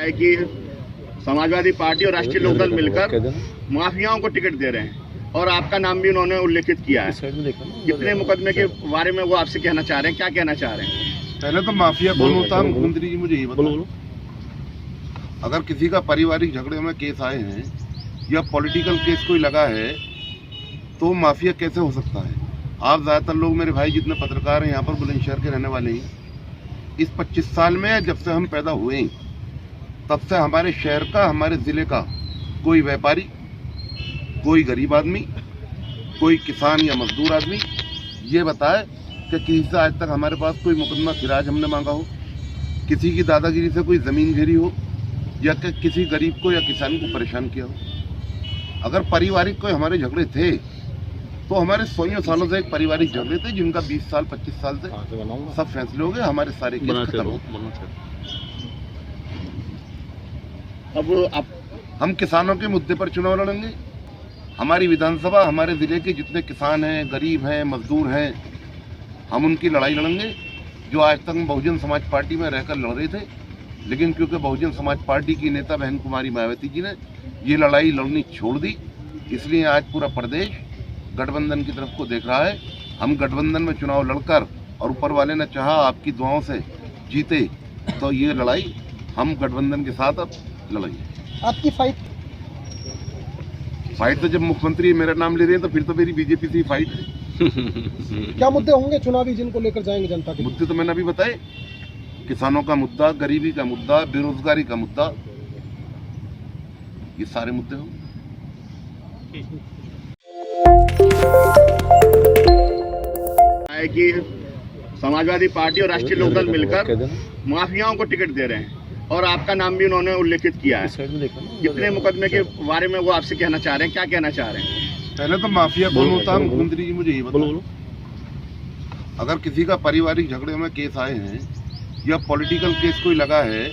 है कि समाजवादी पार्टी और राष्ट्रीय लोकदल मिलकर माफियाओं को टिकट दे रहे हैं और आपका नाम भी उन्होंने उल्लेखित किया है। कितने मुकदमे के बारे में वो आपसे कहना चाह रहे हैं, क्या कहना चाह रहे हैं? पहले तो माफिया कौन होता है मुख्यमंत्री जी मुझे ये बताओ। अगर किसी का पारिवारिक झगड़े में केस आए हैं या पॉलिटिकल केस कोई लगा है तो माफिया कैसे हो सकता है? आप ज़्यादातर लोग मेरे भाई जितने पत्रकार हैं यहाँ पर बुलंदशहर के रहने वाले हैं। इस 25 साल में जब से हम पैदा हुए तब से हमारे शहर का, हमारे ज़िले का कोई व्यापारी, कोई गरीब आदमी, कोई किसान या मजदूर आदमी ये बताए कि किसी से आज तक हमारे पास कोई मुकदमा खिराज हमने मांगा हो, किसी की दादागिरी से कोई ज़मीन घेरी हो या कि किसी गरीब को या किसान को परेशान किया हो। अगर पारिवारिक कोई हमारे झगड़े थे तो हमारे 100 सालों से एक पारिवारिक झगड़े थे जिनका 20 साल 25 साल से सब फैसले हो गए, हमारे सारे केस खत्म हो। अब हम किसानों के मुद्दे पर चुनाव लड़ेंगे। हमारी विधानसभा, हमारे जिले के जितने किसान हैं, गरीब हैं, मजदूर हैं, हम उनकी लड़ाई लड़ेंगे जो आज तक बहुजन समाज पार्टी में रहकर लड़ रहे थे। लेकिन क्योंकि बहुजन समाज पार्टी की नेता बहन कुमारी मायावती जी ने ये लड़ाई लड़नी छोड़ दी, इसलिए आज पूरा प्रदेश गठबंधन की तरफ को देख रहा है। हम गठबंधन में चुनाव लड़कर और ऊपर वाले ने चाहा आपकी दुआओं से जीते तो ये लड़ाई हम गठबंधन के साथ अब लड़ेंगे। आपकी फाइट तो जब मुख्यमंत्री मेरा नाम ले रहे हैं तो फिर तो मेरी बीजेपी से ही फाइट है। क्या मुद्दे होंगे चुनावी जिनको लेकर जाएंगे जनता के? मुद्दे तो मैंने अभी बताए, किसानों का मुद्दा, गरीबी का मुद्दा, बेरोजगारी का मुद्दा, ये सारे मुद्दे होंगे। है कि समाजवादी पार्टी और राष्ट्रीय लोकदल मिलकर माफियाओं को टिकट दे रहे हैं और आपका नाम भी उन्होंने उल्लेखित किया है। कितने मुकदमे के बारे में वो आपसे कहना चाह रहे हैं, क्या कहना चाह रहे हैं? पहले तो माफिया कौन होता है मुख्यमंत्री जी मुझे ये बताओ। अगर किसी का पारिवारिक झगड़े में केस आए हैं या पॉलिटिकल केस कोई लगा है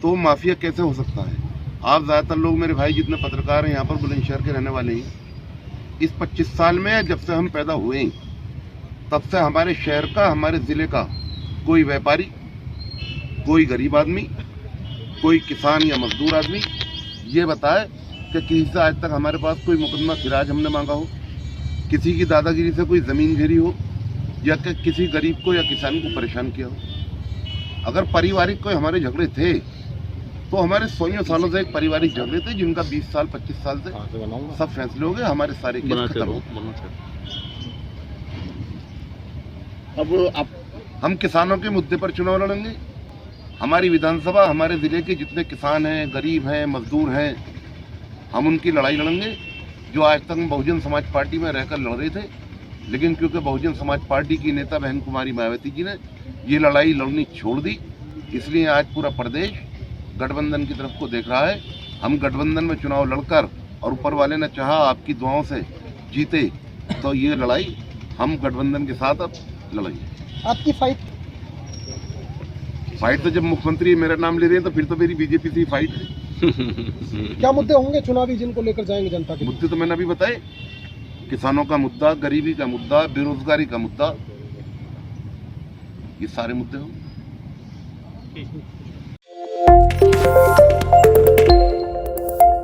तो माफिया कैसे हो सकता है? आप ज़्यादातर लोग मेरे भाई जितने पत्रकार हैं यहाँ पर बुलंदशहर के रहने वाले हैं। इस 25 साल में जब से हम पैदा हुए तब से हमारे शहर का, हमारे ज़िले का कोई व्यापारी, कोई गरीब आदमी, कोई किसान या मजदूर आदमी ये बताए कि किसी से आज तक हमारे पास कोई मुकदमा खिराज हमने मांगा हो, किसी की दादागिरी से कोई ज़मीन घेरी हो या कि किसी गरीब को या किसान को परेशान किया हो। अगर पारिवारिक कोई हमारे झगड़े थे तो हमारे 100 सालों से एक पारिवारिक झगड़े थे जिनका 20 साल 25 साल से सब फैसले हो गए, हमारे सारे केस खत्म हो। अब हम किसानों के मुद्दे पर चुनाव लड़ेंगे। हमारी विधानसभा, हमारे ज़िले के जितने किसान हैं, गरीब हैं, मजदूर हैं, हम उनकी लड़ाई लड़ेंगे जो आज तक बहुजन समाज पार्टी में रहकर लड़ रहे थे। लेकिन क्योंकि बहुजन समाज पार्टी की नेता बहन कुमारी मायावती जी ने ये लड़ाई लड़नी छोड़ दी, इसलिए आज पूरा प्रदेश गठबंधन की तरफ को देख रहा है। हम गठबंधन में चुनाव लड़कर और ऊपर वाले ने चाहा आपकी दुआओं से जीते तो ये लड़ाई हम गठबंधन के साथ अब लड़ेंगे। आपकी फाइट तो जब मुख्यमंत्री मेरा नाम ले रहे हैं तो फिर तो मेरी बीजेपी से ही फाइट है। क्या मुद्दे होंगे चुनावी जिनको लेकर जाएंगे जनता के? मुद्दे तो मैंने अभी बताए, किसानों का मुद्दा, गरीबी का मुद्दा, बेरोजगारी का मुद्दा, ये सारे मुद्दे होंगे।